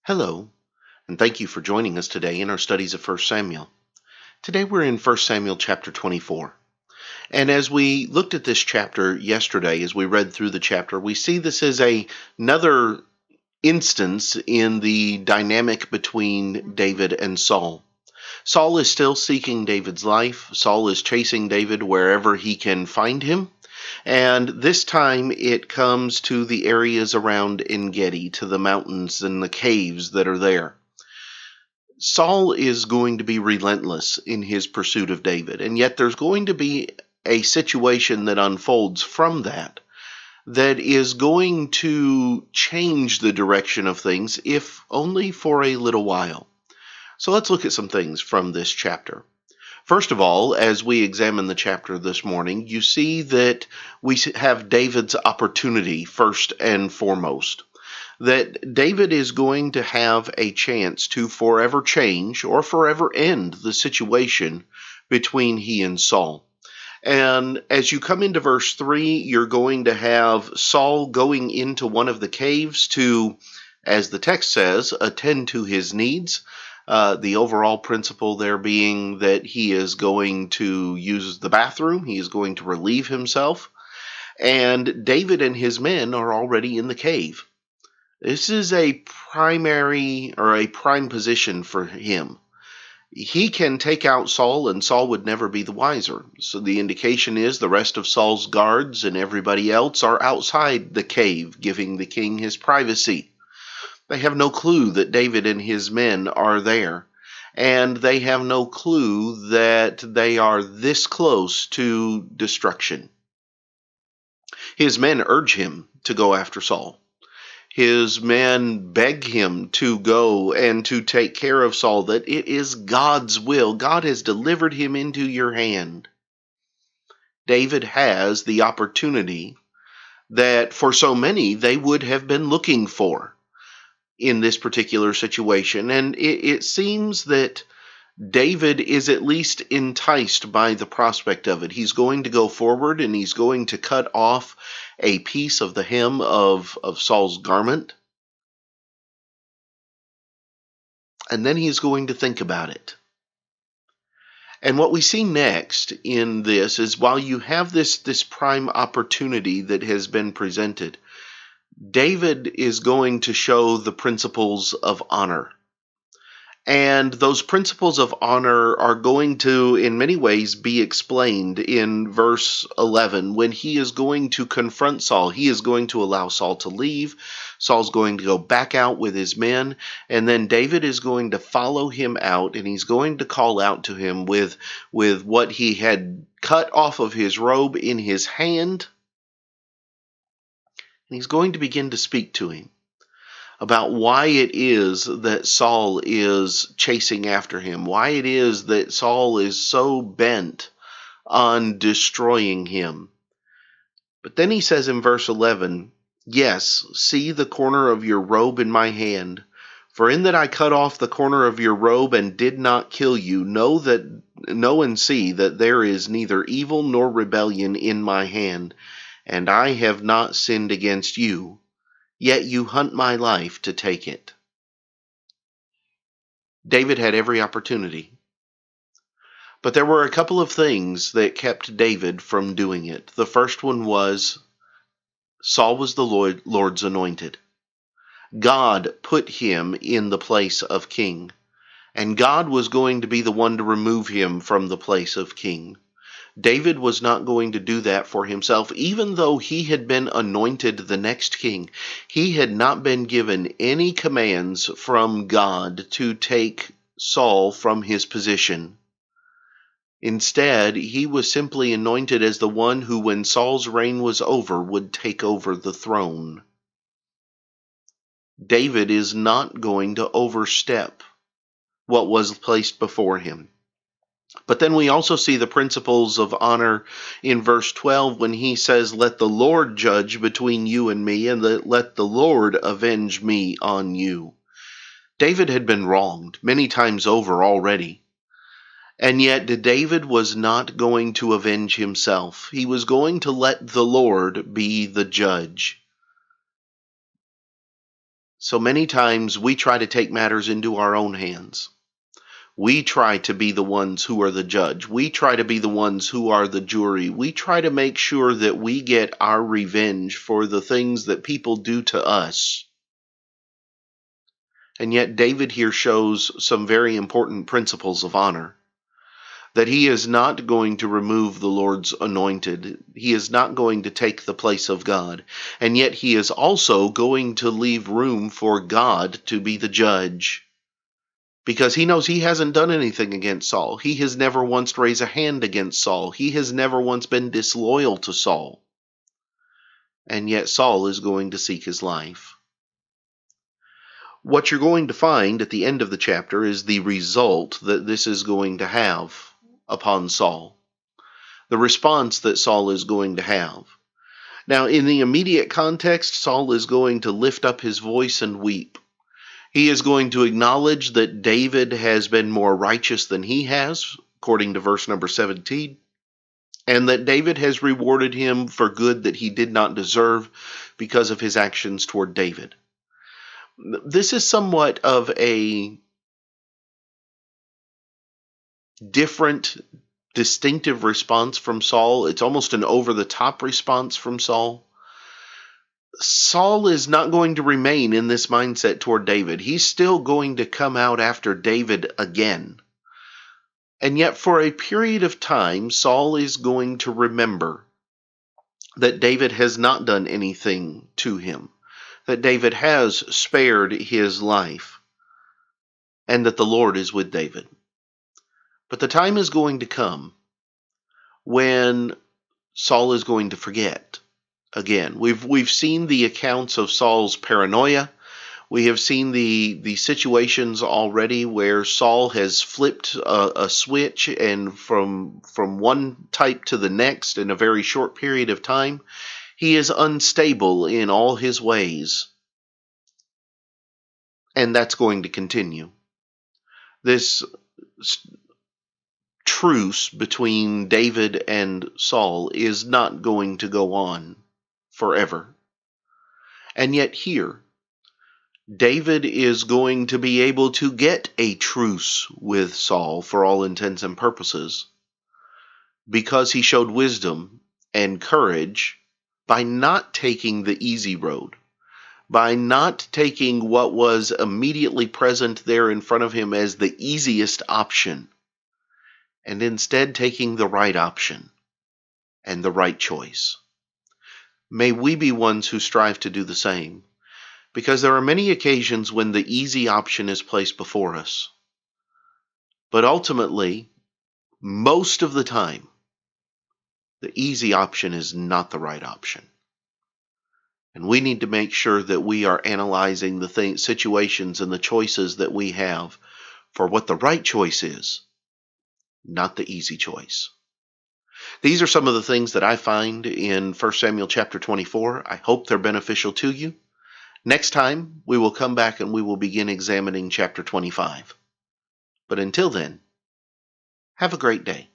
Hello, and thank you for joining us today in our studies of 1 Samuel. Today we're in 1 Samuel chapter 24. And as we looked at this chapter yesterday, as we read through the chapter, we see this as another instance in the dynamic between David and Saul. Saul is still seeking David's life. Saul is chasing David wherever he can find him. And this time it comes to the areas around En-Gedi, to the mountains and the caves that are there. Saul is going to be relentless in his pursuit of David, and yet there's going to be a situation that unfolds from that is going to change the direction of things, if only for a little while. So let's look at some things from this chapter. First of all, as we examine the chapter this morning, you see that we have David's opportunity first and foremost. That David is going to have a chance to forever change or forever end the situation between he and Saul. And as you come into verse 3, you're going to have Saul going into one of the caves to, as the text says, attend to his needs. The overall principle there being that he is going to use the bathroom, he is going to relieve himself, and David and his men are already in the cave. This is a primary or a prime position for him. He can take out Saul, and Saul would never be the wiser. So the indication is the rest of Saul's guards and everybody else are outside the cave, giving the king his privacy. They have no clue that David and his men are there, and they have no clue that they are this close to destruction. His men urge him to go after Saul. His men beg him to go and to take care of Saul, that it is God's will. God has delivered him into your hand. David has the opportunity that for so many they would have been looking for in this particular situation. And it seems that David is at least enticed by the prospect of it. He's going to go forward and he's going to cut off a piece of the hem of Saul's garment. And then he's going to think about it. And what we see next in this is, while you have this prime opportunity that has been presented, David is going to show the principles of honor. And those principles of honor are going to, in many ways, be explained in verse 11 when he is going to confront Saul. He is going to allow Saul to leave. Saul's going to go back out with his men, and then David is going to follow him out, and he's going to call out to him with what he had cut off of his robe in his hand, and he's going to begin to speak to him about why it is that Saul is chasing after him, why it is that Saul is so bent on destroying him. But then he says in verse 11, "Yes, see the corner of your robe in my hand, for in that I cut off the corner of your robe and did not kill you, know and see that there is neither evil nor rebellion in my hand, and I have not sinned against you. Yet you hunt my life to take it." David had every opportunity. But there were a couple of things that kept David from doing it. The first one was Saul was the Lord's anointed. God put him in the place of king, and God was going to be the one to remove him from the place of king. David was not going to do that for himself. Even though he had been anointed the next king, he had not been given any commands from God to take Saul from his position. Instead, he was simply anointed as the one who, when Saul's reign was over, would take over the throne. David is not going to overstep what was placed before him. But then we also see the principles of honor in verse 12 when he says, "Let the Lord judge between you and me, and let the Lord avenge me on you." David had been wronged many times over already. And yet David was not going to avenge himself. He was going to let the Lord be the judge. So many times we try to take matters into our own hands. We try to be the ones who are the judge. We try to be the ones who are the jury. We try to make sure that we get our revenge for the things that people do to us. And yet David here shows some very important principles of honor. That he is not going to remove the Lord's anointed. He is not going to take the place of God. And yet he is also going to leave room for God to be the judge. Because he knows he hasn't done anything against Saul. He has never once raised a hand against Saul. He has never once been disloyal to Saul. And yet Saul is going to seek his life. What you're going to find at the end of the chapter is the result that this is going to have upon Saul. The response that Saul is going to have. Now, in the immediate context, Saul is going to lift up his voice and weep. He is going to acknowledge that David has been more righteous than he has, according to verse number 17, and that David has rewarded him for good that he did not deserve because of his actions toward David. This is somewhat of a different, distinctive response from Saul. It's almost an over-the-top response from Saul. Saul is not going to remain in this mindset toward David. He's still going to come out after David again. And yet for a period of time, Saul is going to remember that David has not done anything to him, that David has spared his life, and that the Lord is with David. But the time is going to come when Saul is going to forget again. We've seen the accounts of Saul's paranoia. We have seen the situations already where Saul has flipped a switch and from one type to the next in a very short period of time. He is unstable in all his ways. And that's going to continue. This truce between David and Saul is not going to go on forever. And yet here, David is going to be able to get a truce with Saul for all intents and purposes because he showed wisdom and courage by not taking the easy road, by not taking what was immediately present there in front of him as the easiest option, and instead taking the right option and the right choice. May we be ones who strive to do the same, because there are many occasions when the easy option is placed before us. But ultimately, most of the time, the easy option is not the right option. And we need to make sure that we are analyzing the situations and the choices that we have for what the right choice is, not the easy choice. These are some of the things that I find in 1 Samuel chapter 24. I hope they're beneficial to you. Next time, we will come back and we will begin examining chapter 25. But until then, have a great day.